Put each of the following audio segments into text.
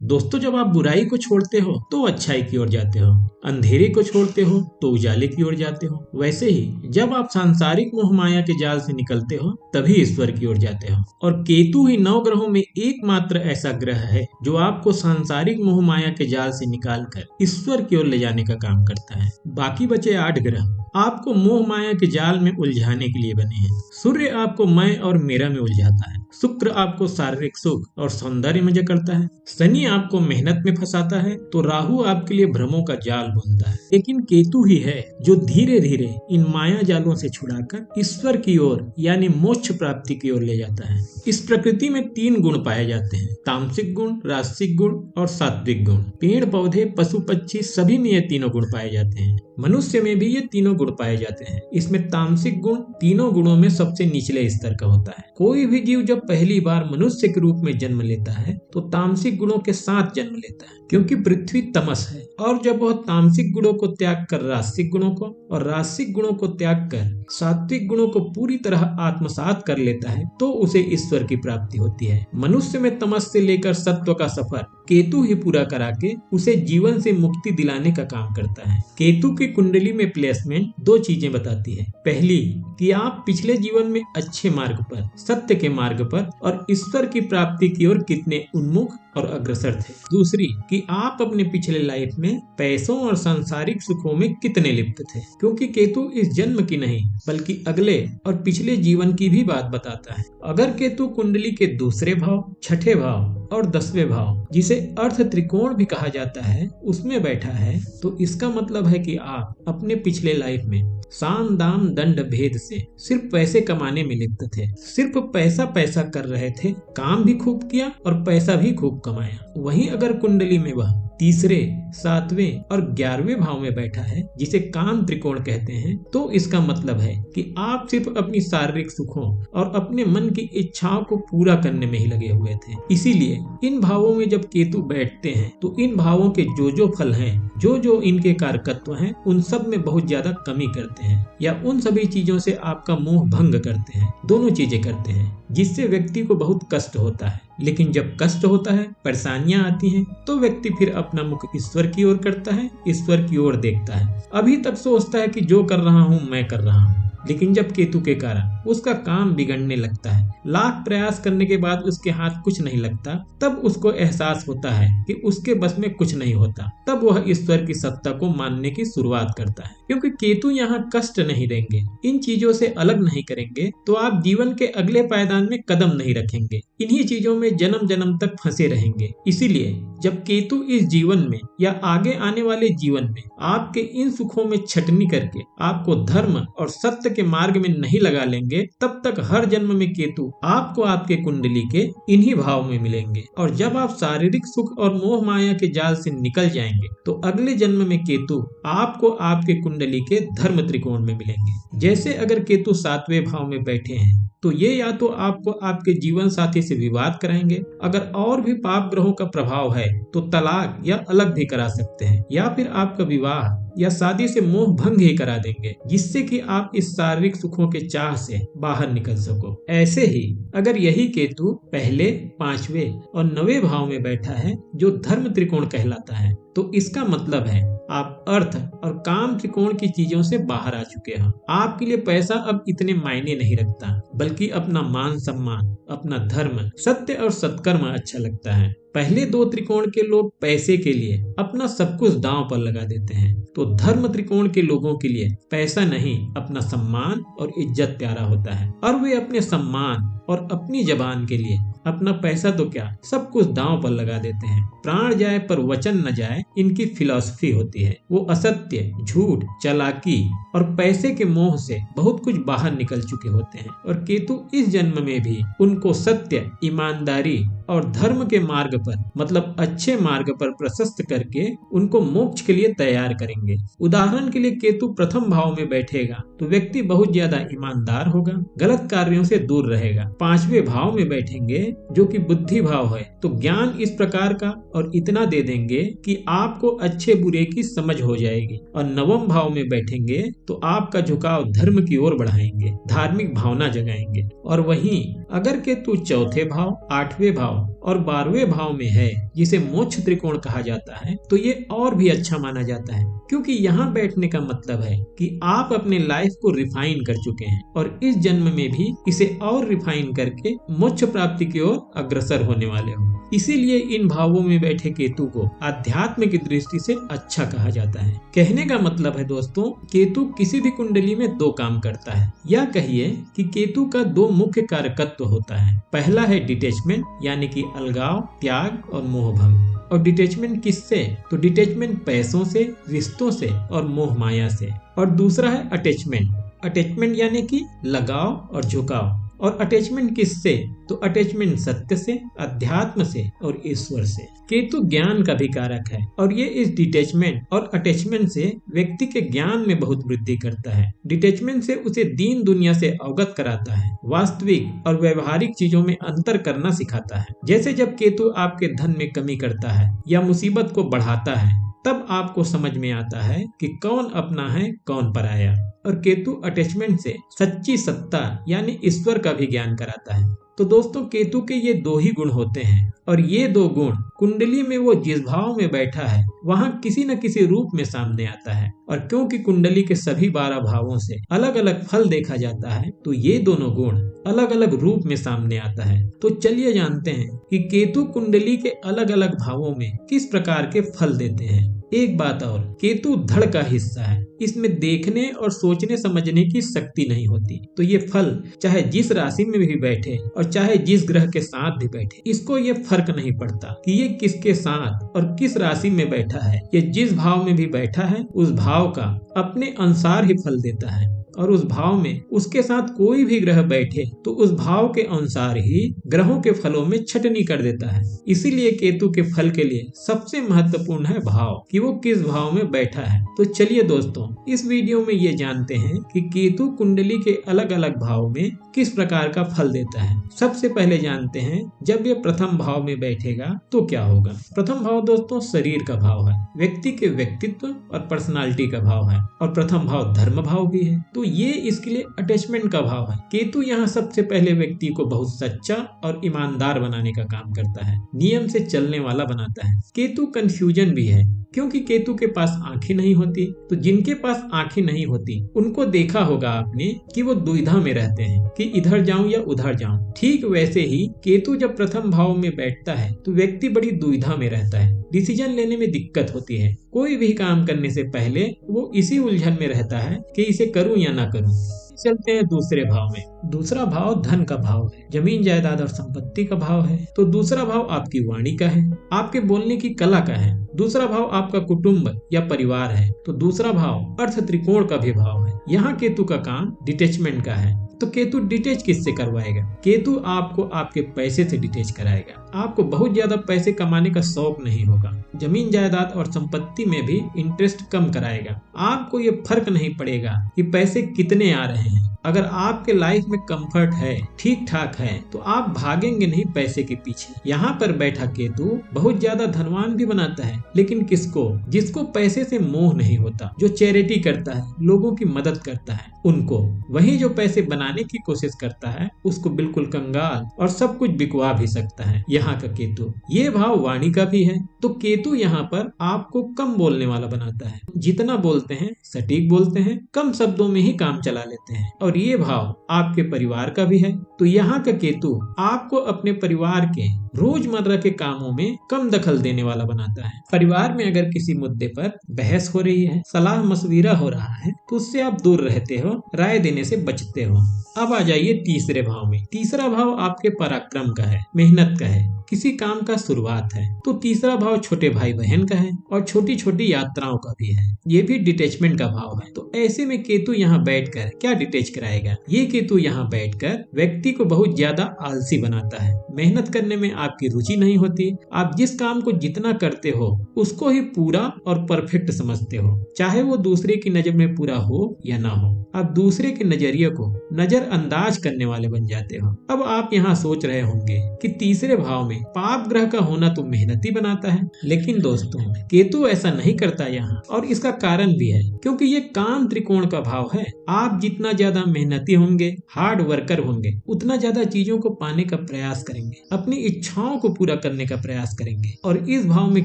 दोस्तों, जब आप बुराई को छोड़ते हो तो अच्छाई की ओर जाते हो, अंधेरे को छोड़ते हो तो उजाले की ओर जाते हो। वैसे ही जब आप सांसारिक मोह माया के जाल से निकलते हो तभी ईश्वर की ओर जाते हो। और केतु ही 9 ग्रहों में एकमात्र ऐसा ग्रह है जो आपको सांसारिक मोह माया के जाल से निकालकर ईश्वर की ओर ले जाने का काम करता है। बाकी बचे 8 ग्रह आपको मोह माया के जाल में उलझाने के लिए बने हैं। सूर्य आपको मैं और मेरा में उलझाता है, शुक्र आपको शारीरिक सुख और सौंदर्य में जकड़ता है, शनि आपको मेहनत में फंसाता है, तो राहु आपके लिए भ्रमों का जाल बुनता है। लेकिन केतु ही है जो धीरे धीरे इन माया जालों से छुड़ाकर ईश्वर की ओर यानी मोक्ष प्राप्ति की ओर ले जाता है। इस प्रकृति में 3 गुण पाए जाते हैं, तामसिक गुण, राजसिक गुण और सात्विक गुण। पेड़ पौधे, पशु पक्षी सभी में ये तीनों गुण पाए जाते हैं। मनुष्य में भी ये तीनों गुण पाए जाते हैं। इसमें तामसिक गुण तीनों गुणों में सबसे निचले स्तर का होता है। कोई भी जीव जब पहली बार मनुष्य के रूप में जन्म लेता है तो तामसिक गुणों के साथ जन्म लेता है, क्योंकि पृथ्वी तमस है। और जब वह तामसिक गुणों को त्याग कर राजसिक गुणों को और राजसिक गुणों को त्याग कर सात्विक गुणों को पूरी तरह आत्मसात कर लेता है तो उसे ईश्वर की प्राप्ति होती है। मनुष्य में तमस से लेकर सत्व का सफर केतु ही पूरा करा के उसे जीवन से मुक्ति दिलाने का काम करता है। केतु की कुंडली में प्लेसमेंट 2 चीजें बताती है। पहली कि आप पिछले जीवन में अच्छे मार्ग पर, सत्य के मार्ग पर और ईश्वर की प्राप्ति की ओर कितने उन्मुख और अग्रसर थे। दूसरी कि आप अपने पिछले लाइफ में पैसों और सांसारिक सुखों में कितने लिप्त थे, क्योंकि केतु इस जन्म की नहीं बल्कि अगले और पिछले जीवन की भी बात बताता है। अगर केतु कुंडली के दूसरे भाव, छठे भाव और 10वें भाव, जिसे अर्थ त्रिकोण भी कहा जाता है, उसमें बैठा है तो इसका मतलब है कि आप अपने पिछले लाइफ में साम दाम दंड भेद से सिर्फ पैसे कमाने में लिप्त थे। सिर्फ पैसा पैसा कर रहे थे, काम भी खूब किया और पैसा भी खूब कमाया। वहीं अगर कुंडली में वह तीसरे, 7वें और 11वें भाव में बैठा है, जिसे काम त्रिकोण कहते हैं, तो इसका मतलब है कि आप सिर्फ अपनी शारीरिक सुखों और अपने मन की इच्छाओं को पूरा करने में ही लगे हुए थे। इसीलिए इन भावों में जब केतु बैठते हैं तो इन भावों के जो फल हैं, जो इनके कारकत्व हैं, उन सब में बहुत ज्यादा कमी करते हैं या उन सभी चीजों से आपका मोह भंग करते हैं। दोनों चीजें करते हैं, जिससे व्यक्ति को बहुत कष्ट होता है। लेकिन जब कष्ट होता है, परेशानियां आती हैं, तो व्यक्ति फिर अपना मुख ईश्वर की ओर करता है, ईश्वर की ओर देखता है। अभी तक सोचता है कि जो कर रहा हूँ मैं कर रहा हूँ, लेकिन जब केतु के कारण उसका काम बिगड़ने लगता है, लाख प्रयास करने के बाद उसके हाथ कुछ नहीं लगता, तब उसको एहसास होता है कि उसके बस में कुछ नहीं होता। तब वह ईश्वर की सत्ता को मानने की शुरुआत करता है। क्योंकि केतु यहाँ कष्ट नहीं देंगे, इन चीजों से अलग नहीं करेंगे, तो आप जीवन के अगले पायदान में कदम नहीं रखेंगे, इन्हीं चीजों में जन्म जन्म तक फंसे रहेंगे। इसीलिए जब केतु इस जीवन में या आगे आने वाले जीवन में आपके इन सुखों में छटनी करके आपको धर्म और सत्य के मार्ग में नहीं लगा लेंगे, तब तक हर जन्म में केतु आपको आपके कुंडली के इन्हीं भाव में मिलेंगे। और जब आप शारीरिक सुख और मोह माया के जाल से निकल जाएंगे तो अगले जन्म में केतु आपको आपके कुंडली के धर्म त्रिकोण में मिलेंगे। जैसे अगर केतु 7वें भाव में बैठे हैं तो ये या तो आपको आपके जीवन साथी से विवाद कराएंगे, अगर और भी पाप ग्रहों का प्रभाव है तो तलाक या अलग भी करा सकते हैं, या फिर आपका विवाह या शादी से मोह भंग ही करा देंगे, जिससे कि आप इस शारीरिक सुखों के चाह से बाहर निकल सको। ऐसे ही अगर यही केतु पहले, 5वें और 9वें भाव में बैठा है, जो धर्म त्रिकोण कहलाता है, तो इसका मतलब है आप अर्थ और काम त्रिकोण की चीजों से बाहर आ चुके हो। आपके लिए पैसा अब इतने मायने नहीं रखता, बल्कि अपना मान सम्मान, अपना धर्म, सत्य और सत्कर्म अच्छा लगता है। पहले 2 त्रिकोण के लोग पैसे के लिए अपना सब कुछ दांव पर लगा देते हैं, तो धर्म त्रिकोण के लोगों के लिए पैसा नहीं, अपना सम्मान और इज्जत प्यारा होता है। और वे अपने सम्मान और अपनी जबान के लिए अपना पैसा तो क्या, सब कुछ दांव पर लगा देते हैं। प्राण जाए पर वचन न जाए, इनकी फिलॉसफी होती है। वो असत्य, झूठ, चालाकी और पैसे के मोह से बहुत कुछ बाहर निकल चुके होते हैं। और केतु इस जन्म में भी उनको सत्य, ईमानदारी और धर्म के मार्ग पर, मतलब अच्छे मार्ग पर प्रशस्त करके उनको मोक्ष के लिए तैयार करेंगे। उदाहरण के लिए केतु प्रथम भाव में बैठेगा तो व्यक्ति बहुत ज्यादा ईमानदार होगा, गलत कार्यों से दूर रहेगा, 5वें भाव में बैठेंगे जो कि बुद्धि भाव है, तो ज्ञान इस प्रकार का और इतना दे देंगे कि आपको अच्छे बुरे की समझ हो जाएगी। और 9वें भाव में बैठेंगे तो आपका झुकाव धर्म की ओर बढ़ाएंगे, धार्मिक भावना जगाएंगे। और वहीं अगर केतु 4थे भाव, 8वें भाव और 12वें भाव में है, जिसे मोक्ष त्रिकोण कहा जाता है, तो ये और भी अच्छा माना जाता है, क्योंकि यहाँ बैठने का मतलब है कि आप अपने लाइफ को रिफाइन कर चुके हैं और इस जन्म में भी इसे और रिफाइन करके मोक्ष प्राप्ति की ओर अग्रसर होने वाले हो। इसीलिए इन भावों में बैठे केतु को आध्यात्म की दृष्टि से अच्छा कहा जाता है। कहने का मतलब है दोस्तों, केतु किसी भी कुंडली में 2 काम करता है, या कहिए कि केतु का 2 मुख्य कारकत्व होता है। पहला है डिटेचमेंट, यानी कि अलगाव, त्याग और मोहभंग। और डिटेचमेंट किससे? तो डिटेचमेंट पैसों से, रिश्तों से और मोह माया से। और दूसरा है अटैचमेंट। अटैचमेंट यानी कि लगाव और झुकाव। और अटैचमेंट किससे? तो अटैचमेंट सत्य से, अध्यात्म से और ईश्वर से। केतु ज्ञान का भी कारक है और ये इस डिटैचमेंट और अटैचमेंट से व्यक्ति के ज्ञान में बहुत वृद्धि करता है। डिटैचमेंट से उसे दीन दुनिया से अवगत कराता है, वास्तविक और व्यवहारिक चीजों में अंतर करना सिखाता है। जैसे जब केतु आपके धन में कमी करता है या मुसीबत को बढ़ाता है, तब आपको समझ में आता है कि कौन अपना है कौन पराया। और केतु अटैचमेंट से सच्ची सत्ता यानी ईश्वर का भी ज्ञान कराता है। तो दोस्तों, केतु के ये 2 ही गुण होते हैं और ये 2 गुण कुंडली में वो जिस भाव में बैठा है वहाँ किसी न किसी रूप में सामने आता है। और क्योंकि कुंडली के सभी 12 भावों से अलग अलग फल देखा जाता है, तो ये दोनों गुण अलग अलग रूप में सामने आता है। तो चलिए जानते हैं कि केतु कुंडली के अलग अलग भावों में किस प्रकार के फल देते हैं। एक बात और, केतु धड़ का हिस्सा है, इसमें देखने और सोचने समझने की शक्ति नहीं होती। तो ये फल चाहे जिस राशि में भी बैठे और चाहे जिस ग्रह के साथ भी बैठे, इसको ये फर्क नहीं पड़ता कि ये किसके साथ और किस राशि में बैठा है। ये जिस भाव में भी बैठा है उस भाव का अपने अनुसार ही फल देता है। और उस भाव में उसके साथ कोई भी ग्रह बैठे तो उस भाव के अनुसार ही ग्रहों के फलों में छटनी कर देता है। इसीलिए केतु के फल के लिए सबसे महत्वपूर्ण है भाव, कि वो किस भाव में बैठा है। तो चलिए दोस्तों, इस वीडियो में ये जानते हैं कि केतु कुंडली के अलग अलग भाव में किस प्रकार का फल देता है। सबसे पहले जानते हैं, जब ये प्रथम भाव में बैठेगा तो क्या होगा। प्रथम भाव दोस्तों शरीर का भाव है, व्यक्ति के व्यक्तित्व और पर्सनालिटी का भाव है। और प्रथम भाव धर्म भाव भी है, तो ये इसके लिए अटैचमेंट का भाव है। केतु यहाँ सबसे पहले व्यक्ति को बहुत सच्चा और ईमानदार बनाने का काम करता है, नियम से चलने वाला बनाता है। केतु कंफ्यूजन भी है, क्योंकि केतु के पास आंखें नहीं होती। तो जिनके पास आंखें नहीं होती उनको देखा होगा आपने कि वो दुविधा में रहते हैं कि इधर जाऊं या उधर जाऊं। ठीक वैसे ही केतु जब प्रथम भाव में बैठता है तो व्यक्ति बड़ी दुविधा में रहता है, डिसीजन लेने में दिक्कत होती है। कोई भी काम करने से पहले वो इसी उलझन में रहता है कि इसे करूं या ना करूं। चलते हैं दूसरे भाव में। दूसरा भाव धन का भाव है, जमीन जायदाद और संपत्ति का भाव है। तो दूसरा भाव आपकी वाणी का है, आपके बोलने की कला का है। दूसरा भाव आपका कुटुंब या परिवार है। तो दूसरा भाव अर्थ त्रिकोण का भी भाव है। यहाँ केतु का काम डिटैचमेंट का है। तो केतु डिटेच किससे करवाएगा? केतु आपको आपके पैसे से डिटेच कराएगा। आपको बहुत ज्यादा पैसे कमाने का शौक नहीं होगा। जमीन जायदाद और संपत्ति में भी इंटरेस्ट कम कराएगा। आपको ये फर्क नहीं पड़ेगा कि पैसे कितने आ रहे हैं। अगर आपके लाइफ में कंफर्ट है, ठीक ठाक है, तो आप भागेंगे नहीं पैसे के पीछे। यहाँ पर बैठा केतु बहुत ज्यादा धनवान भी बनाता है, लेकिन किसको? जिसको पैसे से मोह नहीं होता, जो चैरिटी करता है, लोगों की मदद करता है, उनको। वही जो पैसे बनाने की कोशिश करता है उसको बिल्कुल कंगाल और सब कुछ बिकवा भी सकता है यहाँ का केतु। ये भाव वाणी का भी है। तो केतु यहाँ पर आपको कम बोलने वाला बनाता है। जितना बोलते हैं सटीक बोलते हैं, कम शब्दों में ही काम चला लेते हैं। और ये भाव आपके परिवार का भी है। तो यहाँ का केतु आपको अपने परिवार के रोजमर्रा के कामों में कम दखल देने वाला बनाता है। परिवार में अगर किसी मुद्दे पर बहस हो रही है, सलाह मशविरा हो रहा है, तो उससे आप दूर रहते हो, राय देने से बचते हो। अब आ जाइए तीसरे भाव में। तीसरा भाव आपके पराक्रम का है, मेहनत का है। किसी काम का शुरुआत है, तो तीसरा भाव छोटे भाई बहन का है और छोटी छोटी यात्राओं का भी है। ये भी डिटैचमेंट का भाव है। तो ऐसे में केतु यहाँ बैठकर क्या डिटैच कराएगा? ये केतु यहाँ बैठकर व्यक्ति को बहुत ज्यादा आलसी बनाता है। मेहनत करने में आपकी रुचि नहीं होती। आप जिस काम को जितना करते हो उसको ही पूरा और परफेक्ट समझते हो, चाहे वो दूसरे की नजर में पूरा हो या ना हो। आप दूसरे के नजरिए को नजरअंदाज करने वाले बन जाते हो। अब आप यहाँ सोच रहे होंगे कि तीसरे भाव में पाप ग्रह का होना तो मेहनती बनाता है, लेकिन दोस्तों केतु ऐसा नहीं करता यहाँ, और इसका कारण भी है क्योंकि ये काम त्रिकोण का भाव है। आप जितना ज्यादा मेहनती होंगे, हार्ड वर्कर होंगे, उतना ज्यादा चीजों को पाने का प्रयास करेंगे, अपनी इच्छाओं को पूरा करने का प्रयास करेंगे। और इस भाव में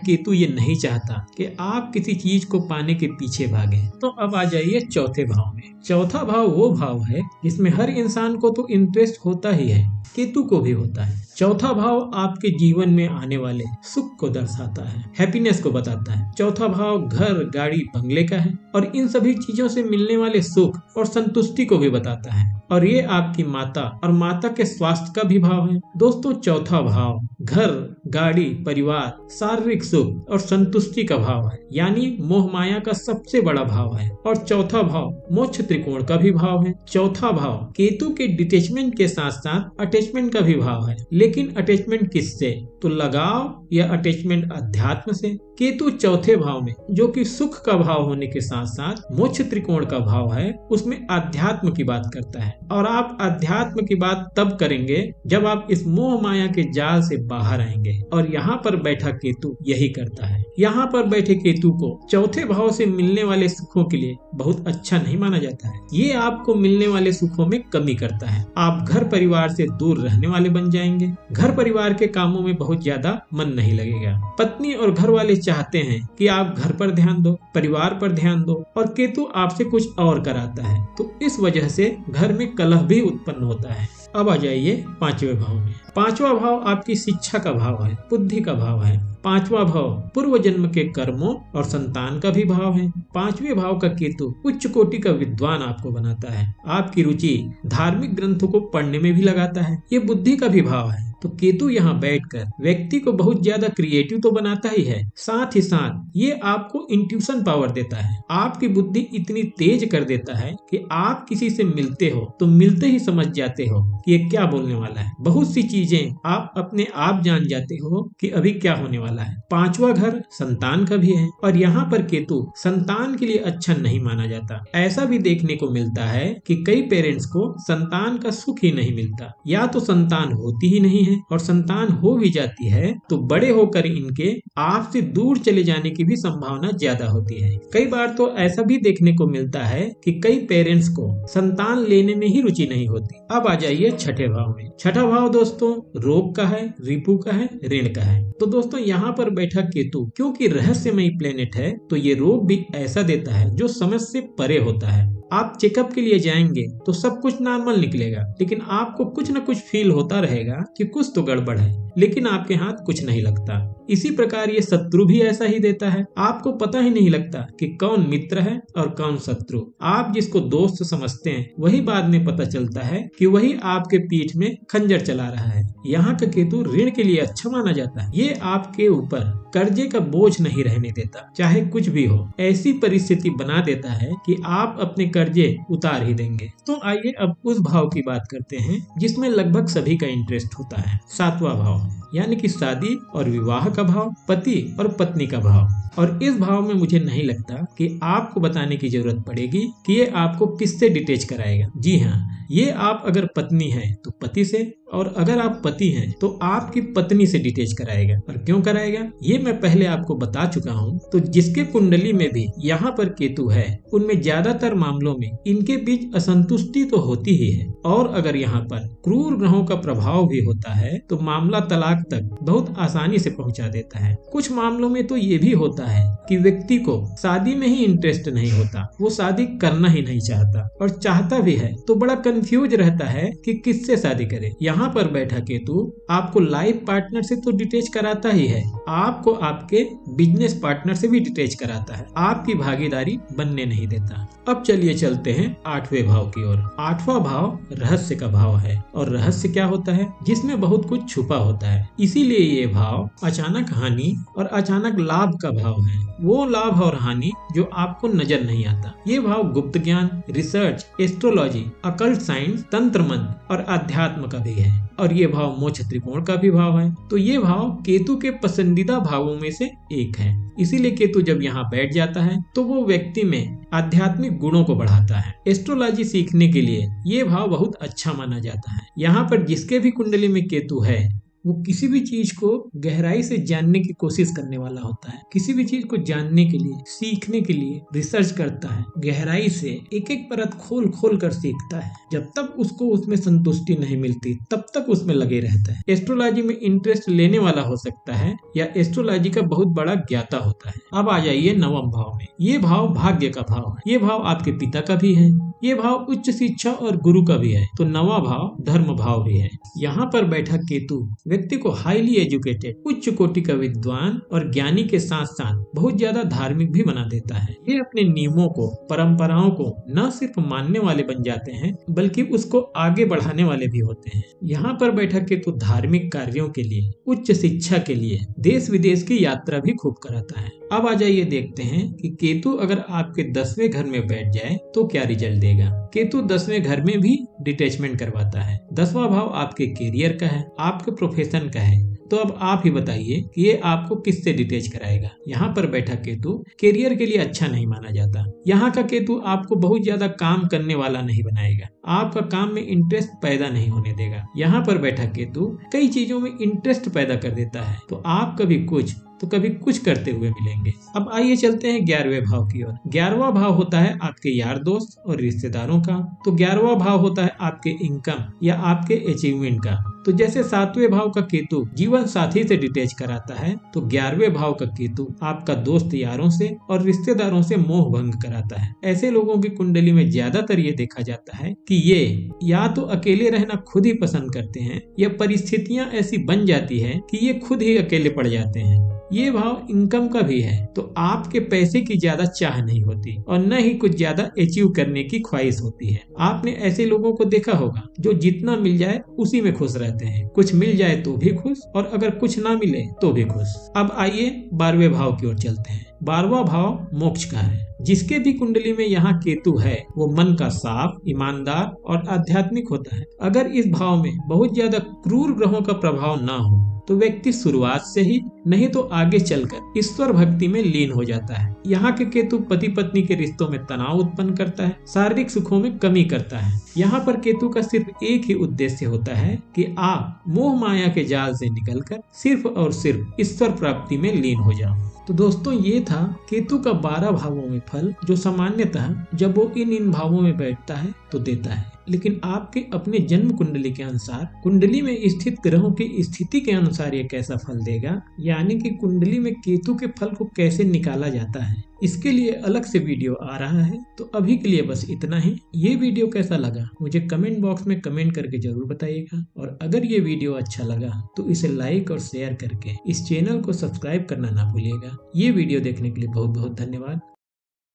केतु ये नहीं चाहता कि आप किसी चीज को पाने के पीछे भागे। तो अब आ जाइए चौथे भाव में। चौथा भाव वो भाव है जिसमें हर इंसान को तो इंटरेस्ट होता ही है, केतु को भी होता है। चौथा भाव आपके जीवन में आने वाले सुख को दर्शाता है, हैप्पीनेस को बताता है। चौथा भाव घर, गाड़ी, बंगले का है और इन सभी चीजों से मिलने वाले सुख और संतुष्टि को भी बताता है। और ये आपकी माता और माता के स्वास्थ्य का भी भाव है। दोस्तों चौथा भाव घर, गाड़ी, परिवार, शारीरिक सुख और संतुष्टि का भाव है, यानी मोह माया का सबसे बड़ा भाव है। और चौथा भाव मोक्ष त्रिकोण का भी भाव है। चौथा भाव केतु के डिटैचमेंट के साथ साथ अटैचमेंट का भी भाव है। लेकिन अटैचमेंट किससे? तो लगाव या अटैचमेंट अध्यात्म से। केतु चौथे भाव में जो कि सुख का भाव होने के साथ साथ मोक्ष त्रिकोण का भाव है, उसमें अध्यात्म की बात करता है। और आप अध्यात्म की बात तब करेंगे जब आप इस मोह माया के जाल से बाहर आएंगे। और यहाँ पर बैठा केतु यही करता है। यहाँ पर बैठे केतु को चौथे भाव से मिलने वाले सुखों के लिए बहुत अच्छा नहीं माना जाता है। ये आपको मिलने वाले सुखों में कमी करता है। आप घर परिवार से दूर रहने वाले बन जाएंगे। घर परिवार के कामों में बहुत ज्यादा मन नहीं लगेगा। पत्नी और घर वाले चाहते हैं कि आप घर पर ध्यान दो, परिवार पर ध्यान दो, और केतु आपसे कुछ और कराता है। तो इस वजह से घर में कलह भी उत्पन्न होता है। अब आ जाइए पांचवें भाव में। पांचवा भाव आपकी शिक्षा का भाव है, बुद्धि का भाव है। पांचवा भाव पूर्व जन्म के कर्मों और संतान का भी भाव है। पांचवें भाव का केतु उच्च कोटि का विद्वान आपको बनाता है। आपकी रुचि धार्मिक ग्रंथों को पढ़ने में भी लगाता है। ये बुद्धि का भी भाव है। तो केतु यहाँ बैठकर व्यक्ति को बहुत ज्यादा क्रिएटिव तो बनाता ही है, साथ ही साथ ये आपको इंट्यूशन पावर देता है। आपकी बुद्धि इतनी तेज कर देता है कि आप किसी से मिलते हो तो मिलते ही समझ जाते हो कि ये क्या बोलने वाला है। बहुत सी चीजें आप अपने आप जान जाते हो कि अभी क्या होने वाला है। पांचवा घर संतान का भी है और यहाँ पर केतु संतान के लिए अच्छा नहीं माना जाता। ऐसा भी देखने को मिलता है कि कई पेरेंट्स को संतान का सुख ही नहीं मिलता, या तो संतान होती ही नहीं है, और संतान हो भी जाती है तो बड़े होकर इनके आपसे दूर चले जाने की भी संभावना ज्यादा होती है। कई बार तो ऐसा भी देखने को मिलता है कि कई पेरेंट्स को संतान लेने में ही रुचि नहीं होती। अब आ जाइए छठे भाव में। छठा भाव दोस्तों रोग का है, रिपु का है, ऋण का है। तो दोस्तों यहाँ पर बैठा केतु क्योंकि रहस्यमयी प्लेनेट है तो ये रोग भी ऐसा देता है जो समझ से परे होता है। आप चेकअप के लिए जाएंगे तो सब कुछ नॉर्मल निकलेगा, लेकिन आपको कुछ न कुछ फील होता रहेगा कि कुछ तो गड़बड़ है, लेकिन आपके हाथ कुछ नहीं लगता। इसी प्रकार ये शत्रु भी ऐसा ही देता है। आपको पता ही नहीं लगता कि कौन मित्र है और कौन शत्रु। आप जिसको दोस्त समझते हैं वही बाद में पता चलता है कि वही आपके पीठ में खंजर चला रहा है। यहाँ का केतु ऋण के लिए अच्छा माना जाता है। ये आपके ऊपर कर्जे का बोझ नहीं रहने देता, चाहे कुछ भी हो। ऐसी परिस्थिति बना देता है कि आप अपने कर्जे उतार ही देंगे। तो आइए अब उस भाव की बात करते हैं जिसमें लगभग सभी का इंटरेस्ट होता है, सातवां भाव, यानी कि शादी और विवाह का भाव, पति और पत्नी का भाव। और इस भाव में मुझे नहीं लगता कि आपको बताने की जरूरत पड़ेगी कि ये आपको किससे डिटेच कराएगा। जी हाँ, ये आप अगर पत्नी हैं तो पति से, और अगर आप पति हैं तो आपकी पत्नी से डिटेच कराएगा। और क्यों कराएगा ये मैं पहले आपको बता चुका हूँ। तो जिसके कुंडली में भी यहाँ पर केतु है उनमें ज्यादातर मामलों में इनके बीच असंतुष्टि तो होती ही है, और अगर यहाँ पर क्रूर ग्रहों का प्रभाव भी होता है तो मामला तलाक तक बहुत आसानी से पहुँचा देता है। कुछ मामलों में तो ये भी होता है कि व्यक्ति को शादी में ही इंटरेस्ट नहीं होता, वो शादी करना ही नहीं चाहता, और चाहता भी है तो बड़ा कंफ्यूज रहता है कि किससे शादी करे। यहाँ पर बैठा केतु आपको लाइफ पार्टनर से तो डिटेच कराता ही है, आपको आपके बिजनेस पार्टनर से भी डिटेच कराता है, आपकी भागीदारी बनने नहीं देता। अब चलिए चलते हैं आठवें भाव की ओर। आठवां भाव रहस्य का भाव है, और रहस्य क्या होता है? जिसमें बहुत कुछ छुपा होता है। इसीलिए ये भाव अचानक हानि और अचानक लाभ का भाव है। वो लाभ और हानि जो आपको नजर नहीं आता। ये भाव गुप्त ज्ञान, रिसर्च, एस्ट्रोलॉजी, अकल्ट साइंस, तंत्र मंत्र और अध्यात्म का भी है। और ये भाव मोक्ष त्रिकोण का भी भाव है। तो ये भाव केतु के पसंदीदा भावों में से एक है। इसीलिए केतु जब यहाँ बैठ जाता है तो वो व्यक्ति में आध्यात्मिक गुणों को बढ़ाता है। एस्ट्रोलॉजी सीखने के लिए ये भाव बहुत अच्छा माना जाता है। यहाँ पर जिसके भी कुंडली में केतु है वो किसी भी चीज को गहराई से जानने की कोशिश करने वाला होता है। किसी भी चीज को जानने के लिए, सीखने के लिए रिसर्च करता है, गहराई से एक एक परत खोल खोल कर सीखता है। जब तक उसको उसमें संतुष्टि नहीं मिलती तब तक उसमें लगे रहता है। एस्ट्रोलॉजी में इंटरेस्ट लेने वाला हो सकता है या एस्ट्रोलॉजी का बहुत बड़ा ज्ञाता होता है। अब आ जाइए नवम भाव में। ये भाव भाग्य का भाव है। ये भाव आपके पिता का भी है। ये भाव उच्च शिक्षा और गुरु का भी है। तो नवा भाव धर्म भाव भी है। यहाँ पर बैठा केतु व्यक्ति को हाईली एजुकेटेड, उच्च कोटि का विद्वान और ज्ञानी के साथ साथ बहुत ज्यादा धार्मिक भी बना देता है। ये अपने नियमों को, परंपराओं को न सिर्फ मानने वाले बन जाते हैं बल्कि उसको आगे बढ़ाने वाले भी होते हैं। यहाँ पर बैठा केतु धार्मिक कार्यों के लिए, उच्च शिक्षा के लिए देश विदेश की यात्रा भी खूब कराता है। अब आ जाइए देखते हैं कि केतु अगर आपके 10वें घर में बैठ जाए तो क्या रिजल्ट देगा। केतु 10वें घर में भी डिटैचमेंट करवाता है। 10वां भाव आपके कैरियर का है, आपके प्रोफेशन का है। तो अब आप ही बताइए कि ये आपको किससे डिटेच कराएगा। यहाँ पर बैठा केतु कैरियर के लिए अच्छा नहीं माना जाता। यहाँ का केतु आपको बहुत ज्यादा काम करने वाला नहीं बनाएगा। आपका काम में इंटरेस्ट पैदा नहीं होने देगा। यहाँ पर बैठा केतु कई चीजों में इंटरेस्ट पैदा कर देता है। तो आप कभी कुछ तो कभी कुछ करते हुए मिलेंगे। अब आइए चलते हैं 11वें भाव की ओर। 11वां भाव होता है आपके यार दोस्त और रिश्तेदारों का। तो 11वां भाव होता है आपके इनकम या आपके अचीवमेंट का। तो जैसे 7वें भाव का केतु जीवन साथी से डिटेच कराता है तो 11वें भाव का केतु आपका दोस्त यारों से और रिश्तेदारों से मोह भंग कराता है। ऐसे लोगों की कुंडली में ज्यादातर ये देखा जाता है कि ये या तो अकेले रहना खुद ही पसंद करते हैं या परिस्थितियां ऐसी बन जाती है कि ये खुद ही अकेले पड़ जाते हैं। ये भाव इनकम का भी है। तो आपके पैसे की ज्यादा चाह नहीं होती और न ही कुछ ज्यादा अचीव करने की ख्वाहिश होती है। आपने ऐसे लोगों को देखा होगा जो जितना मिल जाए उसी में खुश रहते हैं। कुछ मिल जाए तो भी खुश और अगर कुछ ना मिले तो भी खुश। अब आइए 12वें भाव की ओर चलते हैं। 12वां भाव मोक्ष का है। जिसके भी कुंडली में यहाँ केतु है वो मन का साफ, ईमानदार और आध्यात्मिक होता है। अगर इस भाव में बहुत ज्यादा क्रूर ग्रहों का प्रभाव ना हो तो व्यक्ति शुरुआत से ही नहीं तो आगे चलकर ईश्वर भक्ति में लीन हो जाता है। यहाँ के केतु पति पत्नी के रिश्तों में तनाव उत्पन्न करता है, शारीरिक सुखों में कमी करता है। यहाँ पर केतु का सिर्फ एक ही उद्देश्य होता है कि आप मोह माया के जाल से निकलकर सिर्फ और सिर्फ ईश्वर प्राप्ति में लीन हो जाओ। तो दोस्तों ये था केतु का 12 भावों में फल, जो सामान्यतः जब वो इन भावों में बैठता है तो देता है। लेकिन आपके अपने जन्म कुंडली के अनुसार, कुंडली में स्थित ग्रहों की स्थिति के अनुसार ये कैसा फल देगा, यानी कि कुंडली में केतु के फल को कैसे निकाला जाता है, इसके लिए अलग से वीडियो आ रहा है। तो अभी के लिए बस इतना ही। ये वीडियो कैसा लगा मुझे कमेंट बॉक्स में कमेंट करके जरूर बताइएगा। और अगर ये वीडियो अच्छा लगा तो इसे लाइक और शेयर करके इस चैनल को सब्सक्राइब करना ना भूलिएगा। ये वीडियो देखने के लिए बहुत बहुत धन्यवाद।